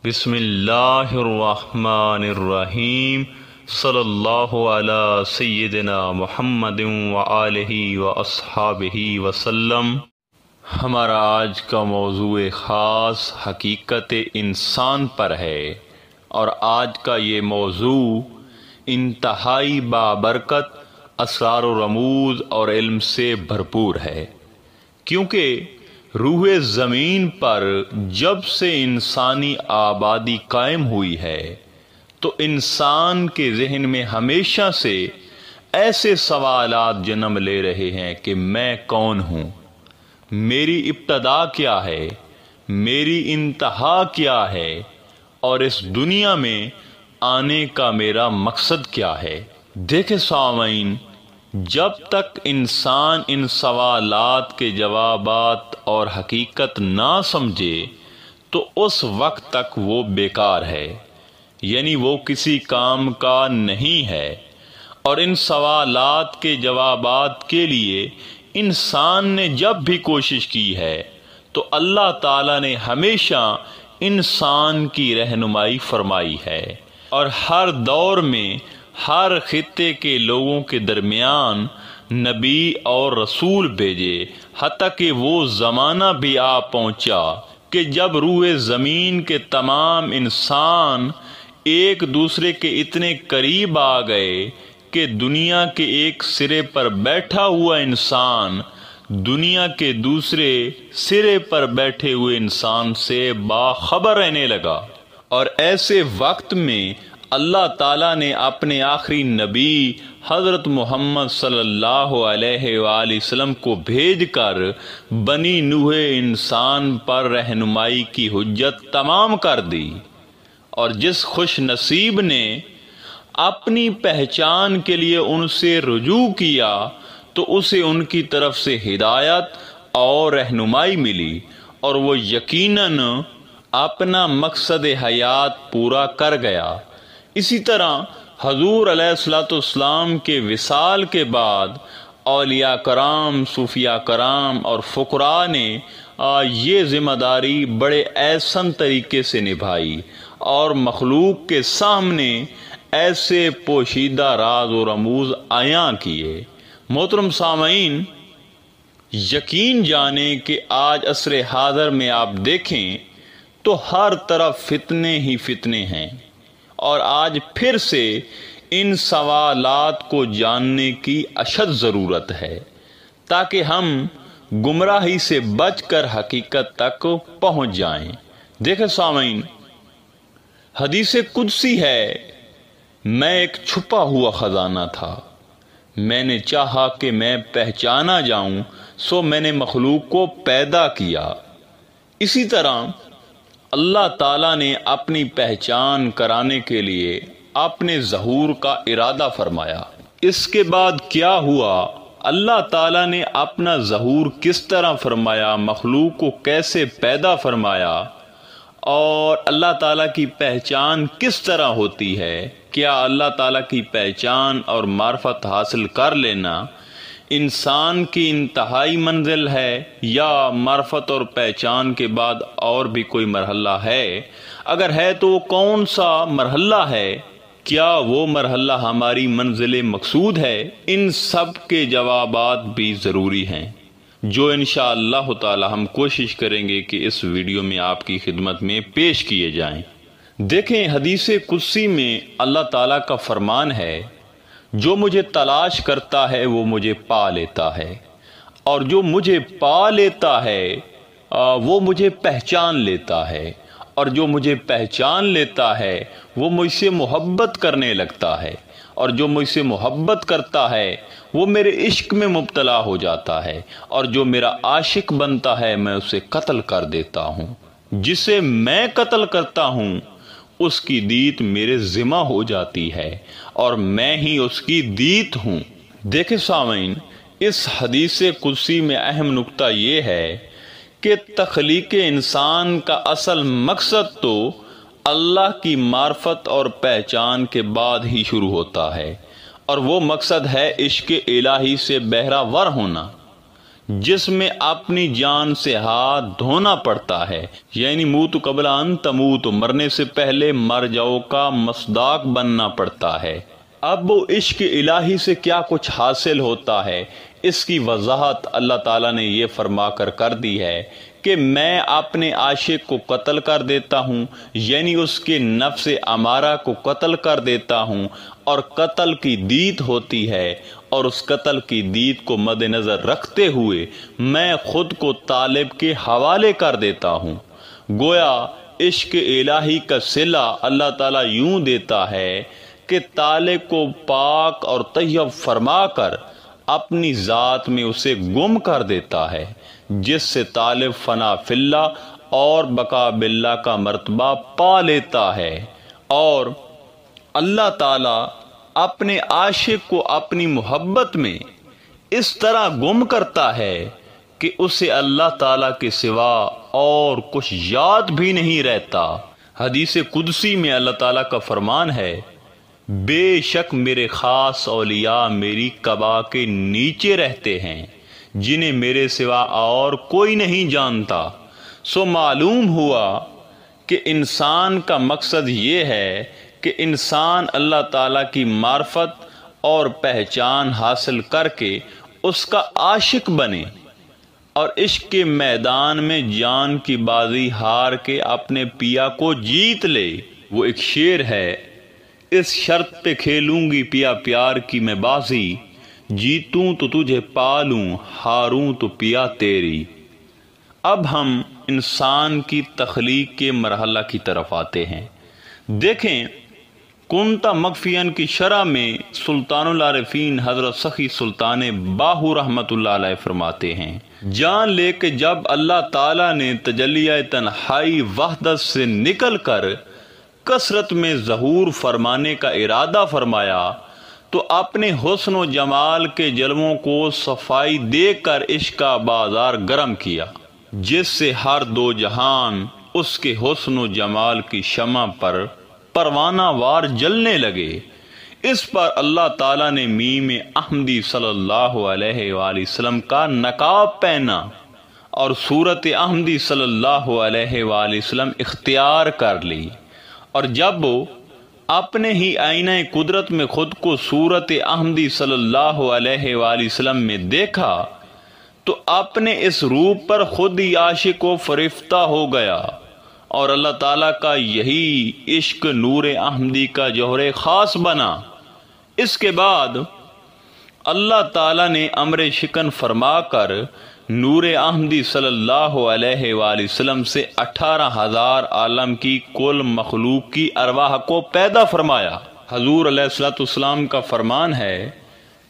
بسم اللہ الرحمن الرحیم صلی اللہ علی سیدنا محمد وآلہ واصحابہ وسلم۔ ہمارا آج کا موضوع خاص حقیقت انسان پر ہے، اور آج کا یہ موضوع انتہائی بابرکت اسرار و رموز اور علم سے بھرپور ہے، کیونکہ روح زمین پر جب سے انسانی آبادی قائم ہوئی ہے تو انسان کے ذہن میں ہمیشہ سے ایسے سوالات جنم لے رہے ہیں کہ میں کون ہوں، میری ابتدا کیا ہے، میری انتہا کیا ہے، اور اس دنیا میں آنے کا میرا مقصد کیا ہے۔ دیکھیں سامعین، جب تک انسان ان سوالات کے جوابات اور حقیقت نہ سمجھے تو اس وقت تک وہ بیکار ہے، یعنی وہ کسی کام کا نہیں ہے۔ اور ان سوالات کے جوابات کے لیے انسان نے جب بھی کوشش کی ہے تو اللہ تعالیٰ نے ہمیشہ انسان کی رہنمائی فرمائی ہے، اور ہر دور میں ہر خطے کے لوگوں کے درمیان نبی اور رسول بھیجے، حتیٰ کہ وہ زمانہ بھی آ پہنچا کہ جب روح زمین کے تمام انسان ایک دوسرے کے اتنے قریب آ گئے کہ دنیا کے ایک سرے پر بیٹھا ہوا انسان دنیا کے دوسرے سرے پر بیٹھے ہوئے انسان سے باخبر رہنے لگا۔ اور ایسے وقت میں اللہ تعالیٰ نے اپنے آخری نبی حضرت محمد صلی اللہ علیہ وآلہ وسلم کو بھیج کر بنی نوح انسان پر رہنمائی کی حجت تمام کر دی، اور جس خوش نصیب نے اپنی پہچان کے لیے ان سے رجوع کیا تو اسے ان کی طرف سے ہدایت اور رہنمائی ملی، اور وہ یقیناً اپنا مقصد حیات پورا کر گیا۔ اسی طرح حضور علیہ الصلوۃ والسلام کے وصال کے بعد اولیاء کرام، صوفیاء کرام اور فقراء نے یہ ذمہ داری بڑے احسن طریقے سے نبھائی، اور مخلوق کے سامنے ایسے پوشیدہ راز و رموز عیاں کیے۔ محترم سامعین، یقین جانیں کہ آج عصر حاضر میں آپ دیکھیں تو ہر طرف فتنے ہی فتنے ہیں، اور آج پھر سے ان سوالات کو جاننے کی اشد ضرورت ہے تاکہ ہم گمراہی سے بچ کر حقیقت تک پہنچ جائیں۔ دیکھیں سامعین، حدیث قدسی ہے، میں ایک چھپا ہوا خزانہ تھا، میں نے چاہا کہ میں پہچانا جاؤں سو میں نے مخلوق کو پیدا کیا۔ اسی طرح اللہ تعالیٰ نے اپنی پہچان کرانے کے لیے اپنے ظہور کا ارادہ فرمایا۔ اس کے بعد کیا ہوا؟ اللہ تعالیٰ نے اپنا ظہور کس طرح فرمایا، مخلوق کو کیسے پیدا فرمایا، اور اللہ تعالیٰ کی پہچان کس طرح ہوتی ہے؟ کیا اللہ تعالیٰ کی پہچان اور معرفت حاصل کر لینا انسان کی انتہائی منزل ہے، یا معرفت اور پہچان کے بعد اور بھی کوئی مرحلہ ہے؟ اگر ہے تو وہ کون سا مرحلہ ہے؟ کیا وہ مرحلہ ہماری منزل مقصود ہے؟ ان سب کے جوابات بھی ضروری ہیں، جو انشاءاللہ تعالی ہم کوشش کریں گے کہ اس ویڈیو میں آپ کی خدمت میں پیش کیے جائیں۔ دیکھیں، حدیث قدسی میں اللہ تعالیٰ کا فرمان ہے، جو مجھے تلاش کرتا ہے وہ مجھے پا لیتا ہے، اور جو مجھے پا لیتا ہے وہ مجھے پہچان لیتا ہے، اور جو مجھے پہچان لیتا ہے وہ مجھ سے محبت کرنے لگتا ہے، اور جو مجھ سے محبت کرتا ہے وہ میرے عشق میں مبتلا ہو جاتا ہے، اور جو میرا عاشق بنتا ہے میں اسے قتل کر دیتا ہوں۔ جسے میں قتل کرتا ہوں اس کی دیت میرے ذمہ ہو جاتی ہے، اور میں ہی اس کی دیت ہوں۔ دیکھیں سامعین، اس حدیث قدسی میں اہم نکتہ یہ ہے کہ تخلیق انسان کا اصل مقصد تو اللہ کی معرفت اور پہچان کے بعد ہی شروع ہوتا ہے، اور وہ مقصد ہے عشق الہی سے بہرہ ور ہونا۔ جس میں اپنی جان سے ہاتھ دھونا پڑتا ہے، یعنی موت قبل ان تموت، مرنے سے پہلے مر جاؤ کا مصداق بننا پڑتا ہے۔ اب وہ عشق الہی سے کیا کچھ حاصل ہوتا ہے، اس کی وضاحت اللہ تعالیٰ نے یہ فرما کر دی ہے کہ میں اپنے عاشق کو قتل کر دیتا ہوں، یعنی اس کے نفس امارہ کو قتل کر دیتا ہوں، اور قتل کی دید ہوتی ہے، اور اس قتل کی دید کو مد نظر رکھتے ہوئے میں خود کو طالب کے حوالے کر دیتا ہوں۔ گویا عشق الہی کا صلہ اللہ تعالیٰ یوں دیتا ہے کہ طالب کو پاک اور طیب فرما کر اپنی ذات میں اسے گم کر دیتا ہے، جس سے طالب فنا فی اللہ اور بقا باللہ کا مرتبہ پا لیتا ہے، اور اللہ تعالیٰ اپنے عاشق کو اپنی محبت میں اس طرح گم کرتا ہے کہ اسے اللہ تعالیٰ کے سوا اور کچھ یاد بھی نہیں رہتا۔ حدیث قدسی میں اللہ تعالیٰ کا فرمان ہے، بے شک میرے خاص اولیاء میری قبا کے نیچے رہتے ہیں، جنہیں میرے سوا اور کوئی نہیں جانتا۔ سو معلوم ہوا کہ انسان کا مقصد یہ ہے کہ انسان اللہ تعالیٰ کی معرفت اور پہچان حاصل کر کے اس کا عاشق بنے، اور عشق کے میدان میں جان کی بازی ہار کے اپنے پیا کو جیت لے۔ وہ ایک شعر ہے، اس شرط پہ کھیلوں گی پیا پیار کی میں بازی، جیتوں تو تجھے پالوں، ہاروں تو پیا تیری۔ اب ہم انسان کی تخلیق کے مرحلہ کی طرف آتے ہیں۔ دیکھیں، کنتا مخفیان کی شرح میں سلطان العارفین حضرت سخی سلطان باہو رحمت اللہ علیہ فرماتے ہیں، جان لے کہ جب اللہ تعالیٰ نے تجلیہ تنہائی وحدت سے نکل کر کثرت میں ظہور فرمانے کا ارادہ فرمایا تو اپنے حسن و جمال کے جلووں کو صفائی دے کر عشق کا بازار گرم کیا، جس سے ہر دو جہان اس کے حسن و جمال کی شمع پر پروانہ وار جلنے لگے۔ اس پر اللہ تعالیٰ نے میم احمدی صلی اللہ علیہ وآلہ وسلم کا نقاب پہنا اور صورت احمدی صلی اللہ علیہ وآلہ وسلم اختیار کر لی، اور جب وہ اپنے ہی آئینہ قدرت میں خود کو صورت احمدی صلی اللہ علیہ وآلہ وسلم میں دیکھا تو اپنے اس روپ پر خود ہی عاشق و فریفتہ ہو گیا، اور اللہ تعالیٰ کا یہی عشق نور احمدی کا جوہر خاص بنا۔ اس کے بعد اللہ تعالیٰ نے امر شکن فرما کر نور احمدی صلی اللہ علیہ وآلہ وسلم سے 18,000 عالم کی کل مخلوق کی ارواح کو پیدا فرمایا۔ حضور علیہ الصلوۃ والسلام کا فرمان ہے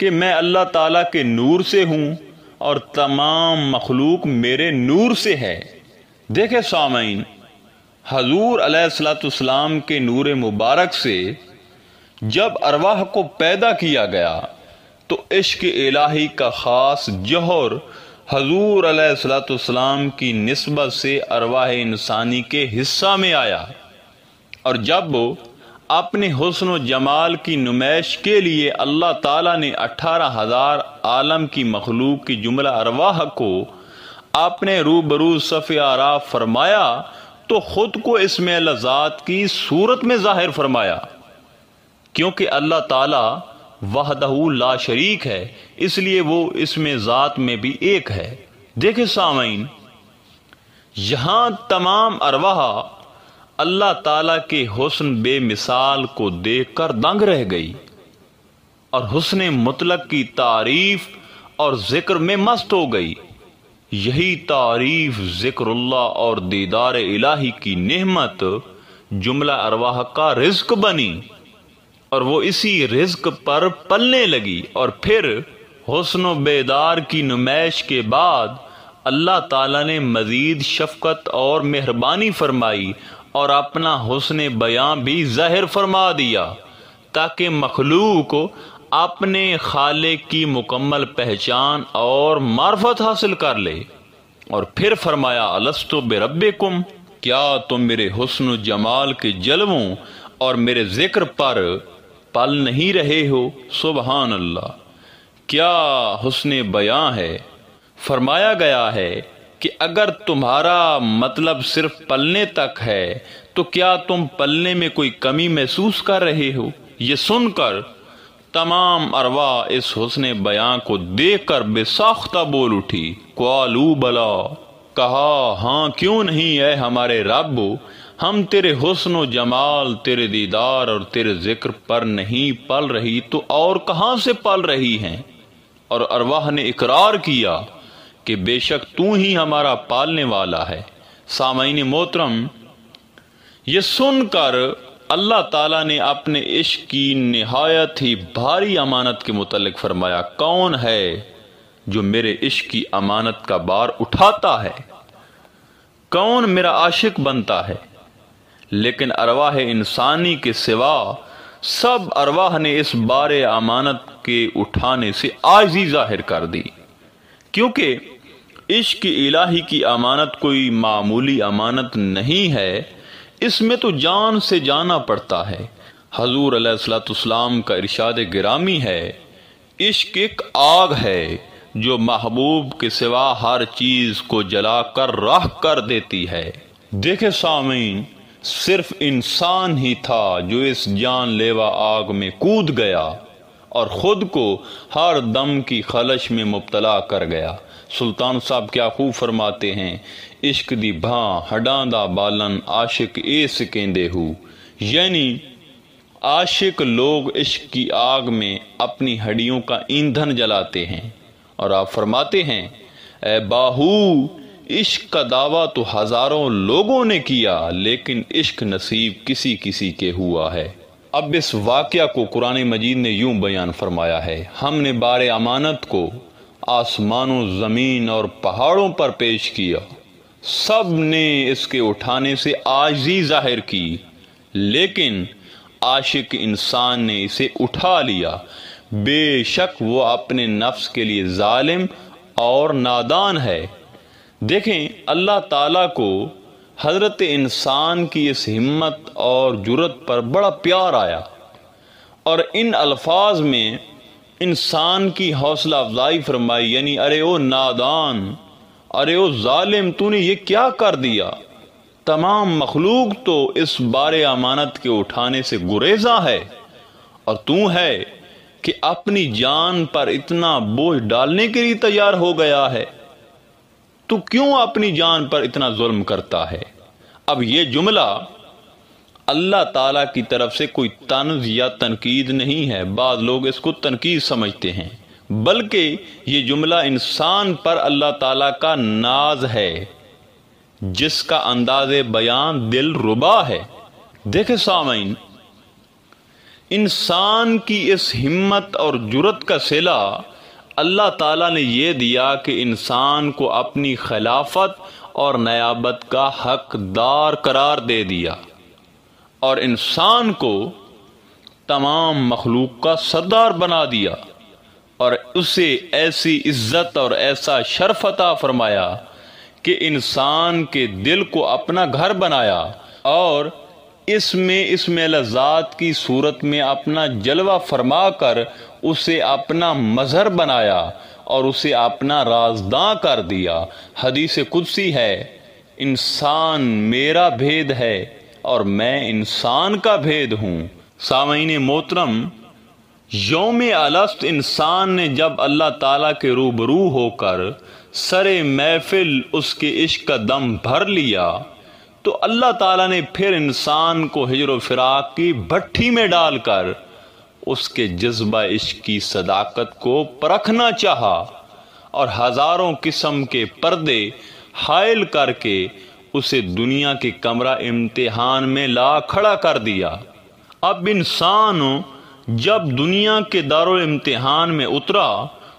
کہ میں اللہ تعالیٰ کے نور سے ہوں اور تمام مخلوق میرے نور سے ہے۔ دیکھیں سامعین، حضور علیہ الصلوۃ والسلام کے نور مبارک سے جب ارواح کو پیدا کیا گیا تو عشق الہی کا خاص جوہر حضور علیہ الصلوۃ والسلام کی نسبت سے ارواح انسانی کے حصہ میں آیا، اور جب وہ اپنے حسن و جمال کی نمائش کے لیے اللہ تعالیٰ نے 18,000 عالم کی مخلوق کی جملہ ارواح کو اپنے روبرو صف اعراف فرمایا تو خود کو اسم اللہ ذات کی صورت میں ظاہر فرمایا، کیونکہ اللہ تعالیٰ وحدہ لا شریک ہے، اس لیے وہ اسم ذات میں بھی ایک ہے۔ دیکھیں سامعین، یہاں تمام ارواح اللہ تعالیٰ کے حسن بے مثال کو دیکھ کر دنگ رہ گئی اور حسن مطلق کی تعریف اور ذکر میں مست ہو گئی۔ یہی تعریف، ذکر اللہ اور دیدار الہی کی نعمت جملہ ارواح کا رزق بنی، اور وہ اسی رزق پر پلنے لگی، اور پھر حسن و بیدار کی نمائش کے بعد اللہ تعالیٰ نے مزید شفقت اور مہربانی فرمائی اور اپنا حسن بیان بھی ظاہر فرما دیا تاکہ مخلوق اپنے خالق کی مکمل پہچان اور معرفت حاصل کر لے۔ اور پھر فرمایا، الستو بربکم، کیا تم میرے حسن و جمال کے جلووں اور میرے ذکر پر پل نہیں رہے ہو؟ سبحان اللہ، کیا حسن بیان ہے! فرمایا گیا ہے کہ اگر تمہارا مطلب صرف پلنے تک ہے تو کیا تم پلنے میں کوئی کمی محسوس کر رہے ہو؟ یہ سن کر تمام ارواح اس حسن بیان کو دیکھ کر بے ساختہ بول اٹھی۔ قالوا بلا، کہا ہاں کیوں نہیں اے ہمارے رب، ہم تیرے حسن و جمال، تیرے دیدار اور تیرے ذکر پر نہیں پل رہی تو اور کہاں سے پل رہی ہیں؟ اور ارواح نے اقرار کیا کہ بے شک تو ہی ہمارا پالنے والا ہے۔ سامعین محترم، یہ سن کر اللہ تعالیٰ نے اپنے عشق کی نہایت ہی بھاری امانت کے متعلق فرمایا، کون ہے جو میرے عشق کی امانت کا بار اٹھاتا ہے؟ کون میرا عاشق بنتا ہے؟ لیکن ارواح انسانی کے سوا سب ارواح نے اس بار امانت کے اٹھانے سے عاجزی ظاہر کر دی، کیونکہ عشق الہی کی امانت کوئی معمولی امانت نہیں ہے، اس میں تو جان سے جانا پڑتا ہے۔ حضور علیہ الصلوۃ والسلام کا ارشاد گرامی ہے، عشق ایک آگ ہے جو محبوب کے سوا ہر چیز کو جلا کر راہ کر دیتی ہے۔ دیکھے سامعین، صرف انسان ہی تھا جو اس جان لیوا آگ میں کود گیا اور خود کو ہر دم کی خلش میں مبتلا کر گیا۔ سلطان صاحب کیا خوب فرماتے ہیں، عشق دی بھاں ہڈاں دا بالن عاشق اے سکیندے ہو، یعنی عاشق لوگ عشق کی آگ میں اپنی ہڈیوں کا ایندھن جلاتے ہیں۔ اور آپ فرماتے ہیں، اے باہو، عشق کا دعویٰ تو ہزاروں لوگوں نے کیا لیکن عشق نصیب کسی کسی کے ہوا ہے۔ اب اس واقعہ کو قرآن مجید نے یوں بیان فرمایا ہے، ہم نے بار امانت کو آسمانوں، زمین اور پہاڑوں پر پیش کیا، سب نے اس کے اٹھانے سے عاجزی ظاہر کی، لیکن عاشق انسان نے اسے اٹھا لیا، بے شک وہ اپنے نفس کے لیے ظالم اور نادان ہے۔ دیکھیں، اللہ تعالیٰ کو حضرت انسان کی اس ہمت اور جرت پر بڑا پیار آیا، اور ان الفاظ میں انسان کی حوصلہ افزائی فرمائی، یعنی ارے او نادان، ارے او ظالم، تو نے یہ کیا کر دیا؟ تمام مخلوق تو اس بار امانت کے اٹھانے سے گریزاں ہے، اور تو ہے کہ اپنی جان پر اتنا بوجھ ڈالنے کے لیے تیار ہو گیا ہے۔ تو کیوں اپنی جان پر اتنا ظلم کرتا ہے؟ اب یہ جملہ اللہ تعالیٰ کی طرف سے کوئی طنز یا تنقید نہیں ہے، بعض لوگ اس کو تنقید سمجھتے ہیں، بلکہ یہ جملہ انسان پر اللہ تعالیٰ کا ناز ہے جس کا انداز بیان دل ربا ہے۔ دیکھیں سامعین، انسان کی اس ہمت اور جرت کا صلہ اللہ تعالیٰ نے یہ دیا کہ انسان کو اپنی خلافت اور نیابت کا حقدار قرار دے دیا، اور انسان کو تمام مخلوق کا سردار بنا دیا، اور اسے ایسی عزت اور ایسا شرف عطا فرمایا کہ انسان کے دل کو اپنا گھر بنایا، اور اس میں لذات کی صورت میں اپنا جلوہ فرما کر اسے اپنا مظہر بنایا اور اسے اپنا رازداں کر دیا۔ حدیث قدسی ہے، انسان میرا بھید ہے اور میں انسان کا بھید ہوں۔ سامعین محترم، یوم الست انسان نے جب اللہ تعالیٰ کے روبرو ہو کر سرے محفل اس کے عشق کا دم بھر لیا تو اللہ تعالیٰ نے پھر انسان کو ہجر و فراق کی بھٹی میں ڈال کر اس کے جذبہ عشق کی صداقت کو پرکھنا چاہا، اور ہزاروں قسم کے پردے حائل کر کے اسے دنیا کے کمرہ امتحان میں لا کھڑا کر دیا۔ اب انسان جب دنیا کے دارالامتحان میں اترا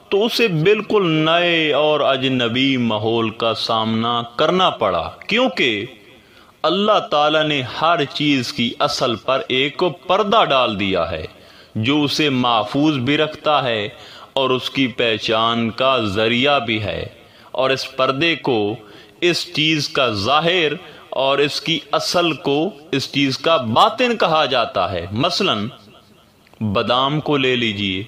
تو اسے بالکل نئے اور اجنبی ماحول کا سامنا کرنا پڑا، کیونکہ اللہ تعالیٰ نے ہر چیز کی اصل پر ایک پردہ ڈال دیا ہے جو اسے محفوظ بھی رکھتا ہے اور اس کی پہچان کا ذریعہ بھی ہے، اور اس پردے کو اس چیز کا ظاہر اور اس کی اصل کو اس چیز کا باطن کہا جاتا ہے۔ مثلا بادام کو لے لیجئے،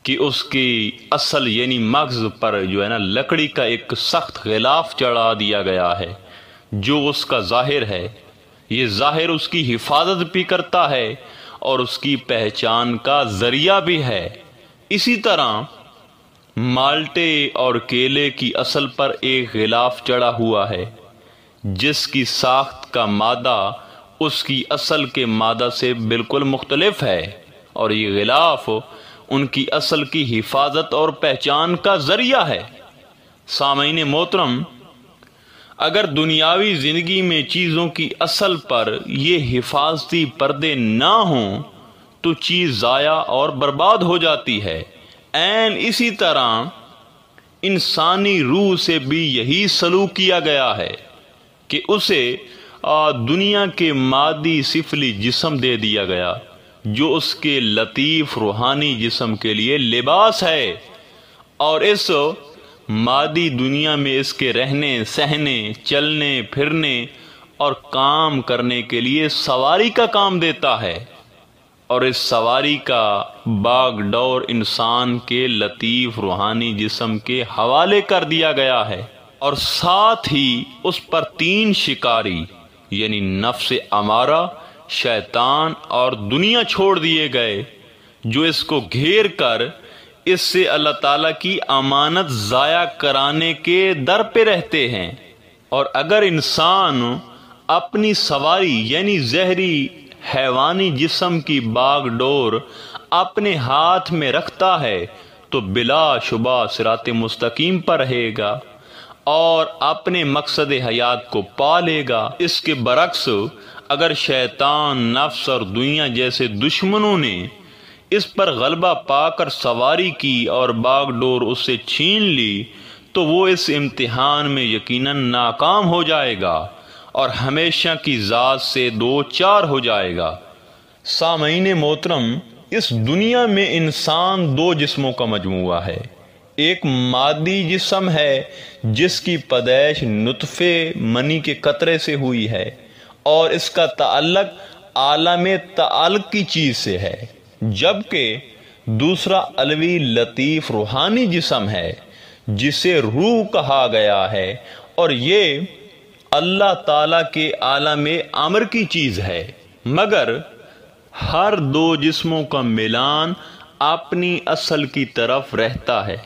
کہ اس کی اصل یعنی مغز پر جو ہے نا لکڑی کا ایک سخت غلاف چڑھا دیا گیا ہے جو اس کا ظاہر ہے۔ یہ ظاہر اس کی حفاظت بھی کرتا ہے اور اس کی پہچان کا ذریعہ بھی ہے۔ اسی طرح مالٹے اور کیلے کی اصل پر ایک غلاف چڑھا ہوا ہے جس کی ساخت کا مادہ اس کی اصل کے مادہ سے بالکل مختلف ہے، اور یہ غلاف ان کی اصل کی حفاظت اور پہچان کا ذریعہ ہے۔ سامعین محترم، اگر دنیاوی زندگی میں چیزوں کی اصل پر یہ حفاظتی پردے نہ ہوں تو چیز ضائع اور برباد ہو جاتی ہے۔ عین اسی طرح انسانی روح سے بھی یہی سلوک کیا گیا ہے کہ اسے دنیا کے مادی سفلی جسم دے دیا گیا جو اس کے لطیف روحانی جسم کے لیے لباس ہے، اور اس مادی دنیا میں اس کے رہنے سہنے چلنے پھرنے اور کام کرنے کے لیے سواری کا کام دیتا ہے، اور اس سواری کا باغ ڈور انسان کے لطیف روحانی جسم کے حوالے کر دیا گیا ہے، اور ساتھ ہی اس پر 3 شکاری یعنی نفس امارہ، شیطان اور دنیا چھوڑ دیے گئے جو اس کو گھیر کر اس سے اللہ تعالیٰ کی امانت ضائع کرانے کے در پہ رہتے ہیں۔ اور اگر انسان اپنی سواری یعنی زہری حیوانی جسم کی باغ ڈور اپنے ہاتھ میں رکھتا ہے تو بلا شبہ صراط مستقیم پر رہے گا اور اپنے مقصد حیات کو پا لے گا۔ اس کے برعکس اگر شیطان، نفس اور دنیا جیسے دشمنوں نے اس پر غلبہ پا کر سواری کی اور باغ ڈور اس سے چھین لی تو وہ اس امتحان میں یقیناً ناکام ہو جائے گا اور ہمیشہ کی ذات سے دو چار ہو جائے گا۔ سامعین محترم، اس دنیا میں انسان 2 جسموں کا مجموعہ ہے۔ ایک مادی جسم ہے جس کی پیدائش نطفے منی کے قطرے سے ہوئی ہے اور اس کا تعلق عالم تعلق کی چیز سے ہے، جبکہ دوسرا علوی لطیف روحانی جسم ہے جسے روح کہا گیا ہے، اور یہ اللہ تعالیٰ کے عالم امر کی چیز ہے۔ مگر ہر 2 جسموں کا ملان اپنی اصل کی طرف رہتا ہے،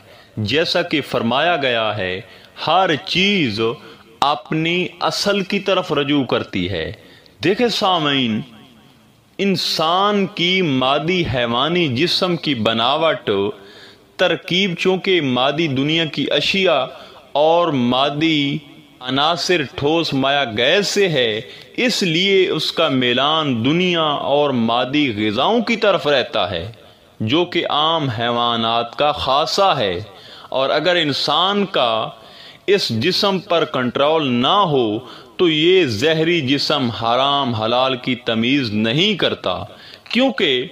جیسا کہ فرمایا گیا ہے ہر چیز اپنی اصل کی طرف رجوع کرتی ہے۔ دیکھیں سامعین، انسان کی مادی حیوانی جسم کی بناوٹ ترکیب چونکہ مادی دنیا کی اشیاء اور مادی عناصر ٹھوس مائع گیس سے ہے، اس لیے اس کا میلان دنیا اور مادی غذاؤں کی طرف رہتا ہے جو کہ عام حیوانات کا خاصہ ہے، اور اگر انسان کا اس جسم پر کنٹرول نہ ہو تو یہ زہری جسم حرام حلال کی تمیز نہیں کرتا، کیونکہ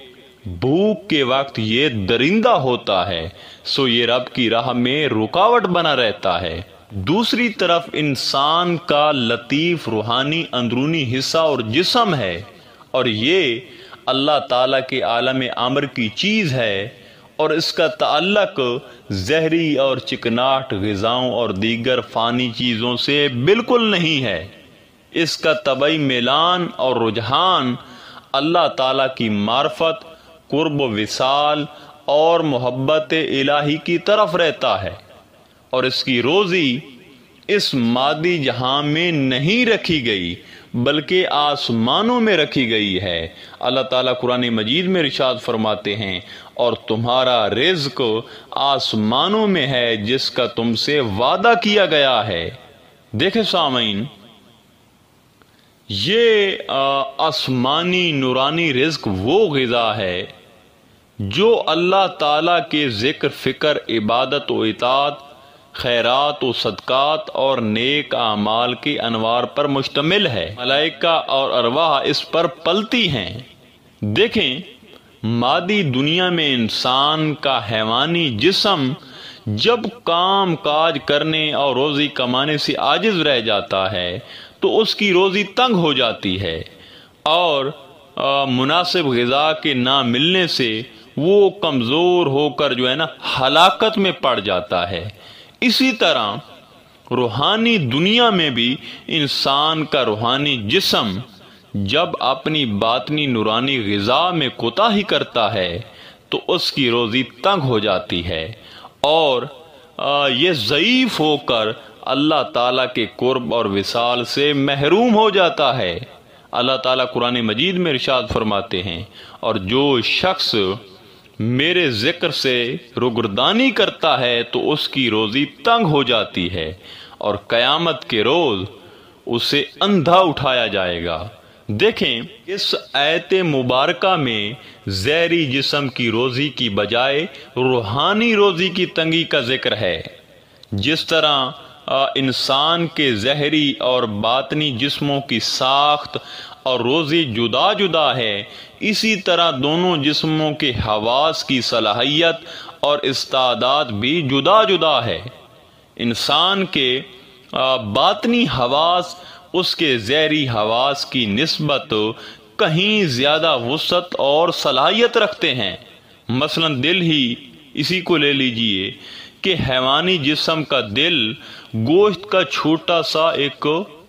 بھوک کے وقت یہ درندہ ہوتا ہے، سو یہ رب کی راہ میں رکاوٹ بنا رہتا ہے۔ دوسری طرف انسان کا لطیف روحانی اندرونی حصہ اور جسم ہے، اور یہ اللہ تعالیٰ کے عالم امر کی چیز ہے، اور اس کا تعلق زہری اور چکناٹ غذاؤں اور دیگر فانی چیزوں سے بالکل نہیں ہے۔ اس کا طبعی میلان اور رجحان اللہ تعالیٰ کی معرفت، قرب و وصال اور محبت الہی کی طرف رہتا ہے، اور اس کی روزی اس مادی جہاں میں نہیں رکھی گئی بلکہ آسمانوں میں رکھی گئی ہے۔ اللہ تعالیٰ قرآن مجید میں ارشاد فرماتے ہیں، اور تمہارا رزق آسمانوں میں ہے جس کا تم سے وعدہ کیا گیا ہے۔ دیکھیں سامعین، یہ آسمانی نورانی رزق وہ غذا ہے جو اللہ تعالیٰ کے ذکر، فکر، عبادت و اطاعت، خیرات و صدقات اور نیک اعمال کے انوار پر مشتمل ہے۔ ملائکہ اور ارواح اس پر پلتی ہیں۔ دیکھیں، مادی دنیا میں انسان کا حیوانی جسم جب کام کاج کرنے اور روزی کمانے سے عاجز رہ جاتا ہے تو اس کی روزی تنگ ہو جاتی ہے، اور مناسب غذا کے نہ ملنے سے وہ کمزور ہو کر جو ہے نا ہلاکت میں پڑ جاتا ہے۔ اسی طرح روحانی دنیا میں بھی انسان کا روحانی جسم جب اپنی باطنی نورانی غذا میں کوتاہی کرتا ہے تو اس کی روزی تنگ ہو جاتی ہے اور یہ ضعیف ہو کر اللہ تعالیٰ کے قرب اور وصال سے محروم ہو جاتا ہے۔ اللہ تعالیٰ قرآن مجید میں ارشاد فرماتے ہیں، اور جو شخص میرے ذکر سے روگردانی کرتا ہے تو اس کی روزی تنگ ہو جاتی ہے اور قیامت کے روز اسے اندھا اٹھایا جائے گا۔ دیکھیں اس آیت مبارکہ میں ظاہری جسم کی روزی کی بجائے روحانی روزی کی تنگی کا ذکر ہے۔ جس طرح انسان کے ظاہری اور باطنی جسموں کی ساخت اور روزی جدا جدا ہے، اسی طرح دونوں جسموں کے حواس کی صلاحیت اور استعداد بھی جدا جدا ہے۔ انسان کے باطنی حواس اس کے ظاہری حواس کی نسبت کہیں زیادہ وسعت اور صلاحیت رکھتے ہیں۔ مثلا دل ہی اسی کو لے لیجئے کہ حیوانی جسم کا دل گوشت کا چھوٹا سا ایک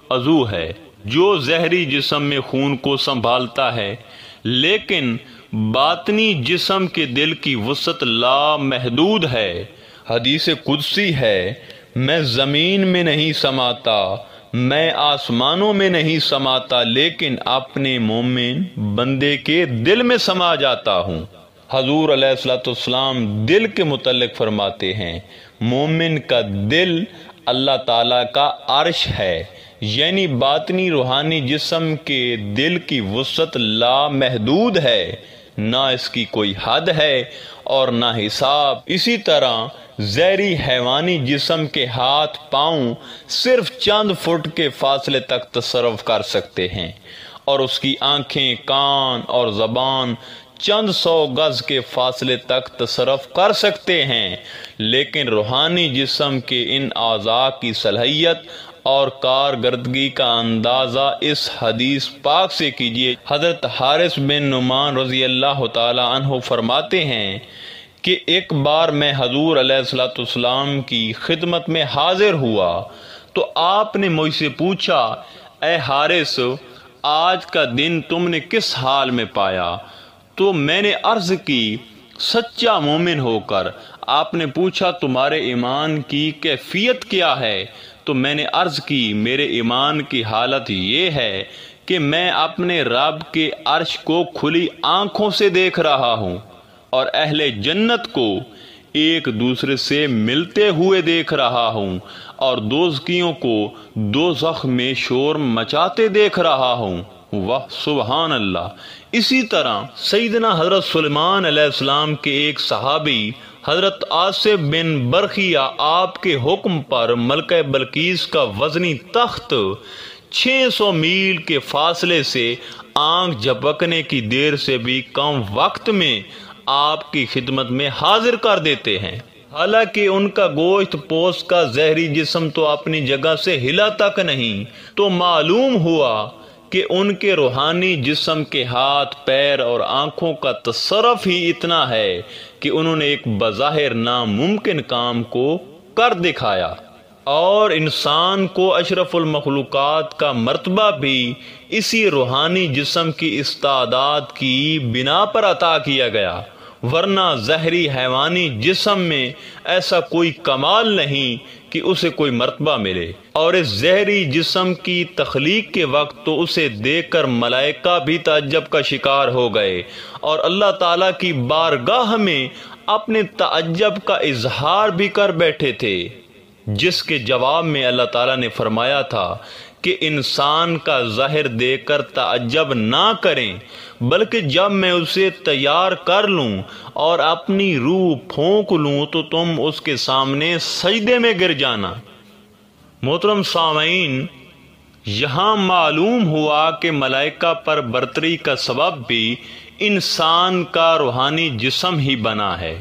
عضو ہے جو ظاہری جسم میں خون کو سنبھالتا ہے، لیکن باطنی جسم کے دل کی وسعت لامحدود ہے۔ حدیث قدسی ہے، میں زمین میں نہیں سماتا، میں آسمانوں میں نہیں سماتا، لیکن اپنے مومن بندے کے دل میں سما جاتا ہوں۔ حضور علیہ الصلوۃ والسلام دل کے متعلق فرماتے ہیں، مومن کا دل اللہ تعالیٰ کا عرش ہے، یعنی باطنی روحانی جسم کے دل کی وسعت لامحدود ہے، نہ اس کی کوئی حد ہے اور نہ حساب۔ اسی طرح ظاہری حیوانی جسم کے ہاتھ پاؤں صرف چند فٹ کے فاصلے تک تصرف کر سکتے ہیں اور اس کی آنکھیں، کان اور زبان چند سو گز کے فاصلے تک تصرف کر سکتے ہیں، لیکن روحانی جسم کے ان اعضاء کی صلاحیت اور کارکردگی کا اندازہ اس حدیث پاک سے کیجیے۔ حضرت حارث بن نعمان رضی اللہ تعالی عنہ فرماتے ہیں کہ ایک بار میں حضور علیہ الصلوۃ والسلام کی خدمت میں حاضر ہوا تو آپ نے مجھ سے پوچھا، اے حارث، آج کا دن تم نے کس حال میں پایا؟ تو میں نے عرض کی، سچا مومن ہو کر۔ آپ نے پوچھا، تمہارے ایمان کی کیفیت کیا ہے؟ تو میں نے عرض کی، میرے ایمان کی حالت یہ ہے کہ میں اپنے رب کے عرش کو کھلی آنکھوں سے دیکھ رہا ہوں اور اہل جنت کو ایک دوسرے سے ملتے ہوئے دیکھ رہا ہوں اور دوزخیوں کو دوزخ میں شور مچاتے دیکھ رہا ہوں۔ واہ سبحان اللہ۔ اسی طرح سیدنا حضرت سلیمان علیہ السلام کے ایک صحابی حضرت آصف بن برخیہ آپ کے حکم پر ملکہ بلقیس کا وزنی تخت 600 میل کے فاصلے سے آنکھ جھپکنے کی دیر سے بھی کم وقت میں آپ کی خدمت میں حاضر کر دیتے ہیں، حالانکہ ان کا گوشت پوست کا ظاہری جسم تو اپنی جگہ سے ہلا تک نہیں۔ تو معلوم ہوا کہ ان کے روحانی جسم کے ہاتھ، پیر اور آنکھوں کا تصرف ہی اتنا ہے کہ انہوں نے ایک بظاہر ناممکن کام کو کر دکھایا، اور انسان کو اشرف المخلوقات کا مرتبہ بھی اسی روحانی جسم کی استعداد کی بنا پر عطا کیا گیا، ورنہ ظاہری حیوانی جسم میں ایسا کوئی کمال نہیں کہ اسے کوئی مرتبہ ملے۔ اور اس ظاہری جسم کی تخلیق کے وقت تو اسے دیکھ کر ملائکہ بھی تعجب کا شکار ہو گئے اور اللہ تعالیٰ کی بارگاہ میں اپنے تعجب کا اظہار بھی کر بیٹھے تھے، جس کے جواب میں اللہ تعالیٰ نے فرمایا تھا کہ انسان کا ظاہر دیکھ کر تعجب نہ کریں، بلکہ جب میں اسے تیار کر لوں اور اپنی روح پھونک لوں تو تم اس کے سامنے سجدے میں گر جانا۔ محترم سامعین، یہاں معلوم ہوا کہ ملائکہ پر برتری کا سبب بھی انسان کا روحانی جسم ہی بنا ہے،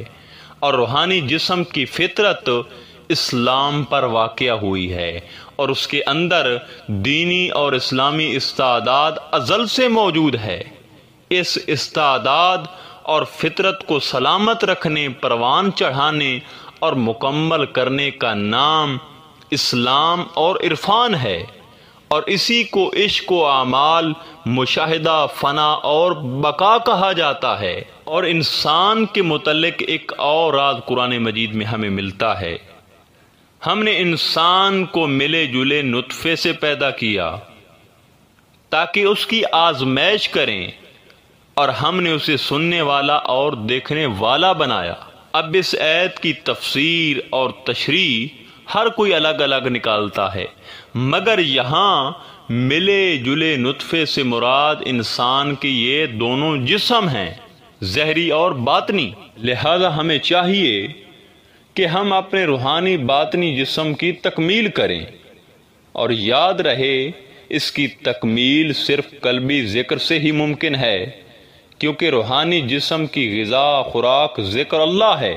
اور روحانی جسم کی فطرت اسلام پر واقع ہوئی ہے اور اس کے اندر دینی اور اسلامی استعداد ازل سے موجود ہے۔ اس استعداد اور فطرت کو سلامت رکھنے، پروان چڑھانے اور مکمل کرنے کا نام اسلام اور عرفان ہے، اور اسی کو عشق و اعمال، مشاہدہ، فنا اور بقا کہا جاتا ہے۔ اور انسان کے متعلق ایک اور راز قرآن مجید میں ہمیں ملتا ہے۔ ہم نے انسان کو ملے جلے نطفے سے پیدا کیا تاکہ اس کی آزمائش کریں، اور ہم نے اسے سننے والا اور دیکھنے والا بنایا۔ اب اس آیت کی تفسیر اور تشریح ہر کوئی الگ الگ نکالتا ہے، مگر یہاں ملے جلے نطفے سے مراد انسان کے یہ دونوں جسم ہیں، ظاہری اور باطنی۔ لہذا ہمیں چاہیے کہ ہم اپنے روحانی باطنی جسم کی تکمیل کریں، اور یاد رہے اس کی تکمیل صرف قلبی ذکر سے ہی ممکن ہے، کیونکہ روحانی جسم کی غذا خوراک ذکر اللہ ہے،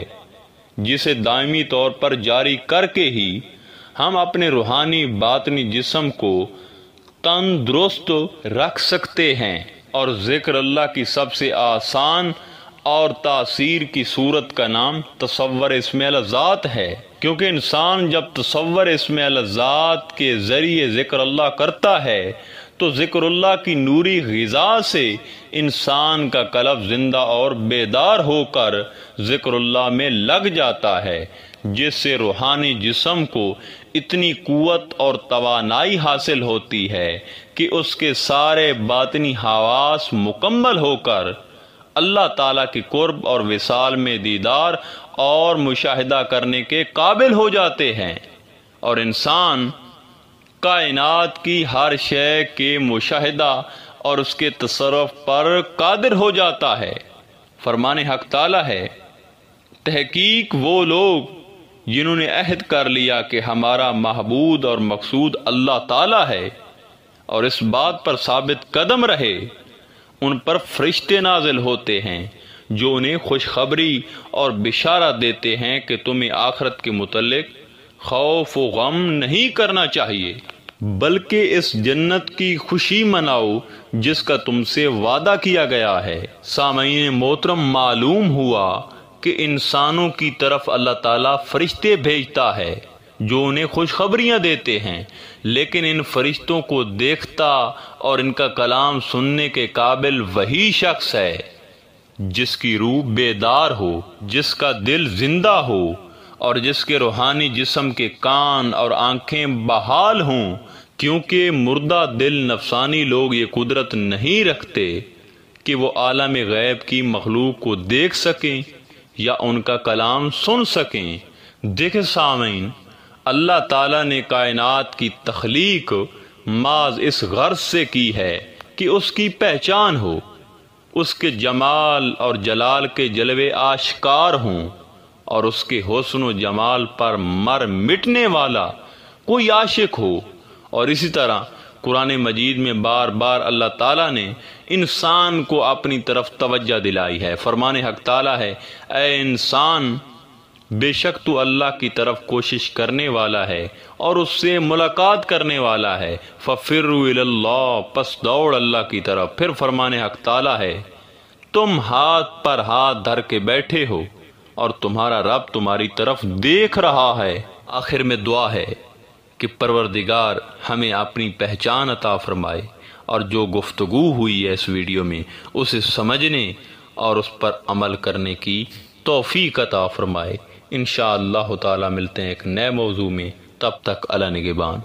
جسے دائمی طور پر جاری کر کے ہی ہم اپنے روحانی باطنی جسم کو تندرست رکھ سکتے ہیں۔ اور ذکر اللہ کی سب سے آسان اور تاثیر کی صورت کا نام تصور اسم الذات ہے، کیونکہ انسان جب تصور اسم الذات کے ذریعے ذکر اللہ کرتا ہے تو ذکر اللہ کی نوری غذا سے انسان کا قلب زندہ اور بیدار ہو کر ذکر اللہ میں لگ جاتا ہے، جس سے روحانی جسم کو اتنی قوت اور توانائی حاصل ہوتی ہے کہ اس کے سارے باطنی حواس مکمل ہو کر اللہ تعالیٰ کی قرب اور وصال میں دیدار اور مشاہدہ کرنے کے قابل ہو جاتے ہیں، اور انسان کائنات کی ہر شے کے مشاہدہ اور اس کے تصرف پر قادر ہو جاتا ہے۔ فرمان حق تعالیٰ ہے، تحقیق وہ لوگ جنہوں نے عہد کر لیا کہ ہمارا معبود اور مقصود اللہ تعالیٰ ہے، اور اس بات پر ثابت قدم رہے، ان پر فرشتے نازل ہوتے ہیں جو انہیں خوشخبری اور بشارت دیتے ہیں کہ تمہیں آخرت کے متعلق خوف و غم نہیں کرنا چاہیے، بلکہ اس جنت کی خوشی مناؤ جس کا تم سے وعدہ کیا گیا ہے۔ سامعین محترم، معلوم ہوا کہ انسانوں کی طرف اللہ تعالیٰ فرشتے بھیجتا ہے جو انہیں خوشخبریاں دیتے ہیں، لیکن ان فرشتوں کو دیکھتا اور ان کا کلام سننے کے قابل وہی شخص ہے جس کی روح بیدار ہو، جس کا دل زندہ ہو، اور جس کے روحانی جسم کے کان اور آنکھیں بحال ہوں، کیونکہ مردہ دل نفسانی لوگ یہ قدرت نہیں رکھتے کہ وہ عالم غیب کی مخلوق کو دیکھ سکیں یا ان کا کلام سن سکیں۔ دیکھیں سامعین، اللہ تعالیٰ نے کائنات کی تخلیق محض اس غرض سے کی ہے کہ اس کی پہچان ہو، اس کے جمال اور جلال کے جلوے آشکار ہوں، اور اس کے حسن و جمال پر مر مٹنے والا کوئی عاشق ہو۔ اور اسی طرح قرآن مجید میں بار بار اللہ تعالیٰ نے انسان کو اپنی طرف توجہ دلائی ہے۔ فرمان حق تعالیٰ ہے، اے انسان، بے شک تو اللہ کی طرف کوشش کرنے والا ہے اور اس سے ملاقات کرنے والا ہے، فَفِرُّوا إِلَى اللَّهِ، پس دوڑ اللہ کی طرف۔ پھر فرمان حق تعالیٰ ہے، تم ہاتھ پر ہاتھ دھر کے بیٹھے ہو اور تمہارا رب تمہاری طرف دیکھ رہا ہے۔ آخر میں دعا ہے کہ پروردگار ہمیں اپنی پہچان عطا فرمائے، اور جو گفتگو ہوئی ہے اس ویڈیو میں اسے سمجھنے اور اس پر عمل کرنے کی توفیق عطا فرمائے۔ انشاءاللہ تعالی ملتے ہیں ایک نئے موضوع میں، تب تک اللہ نگہبان۔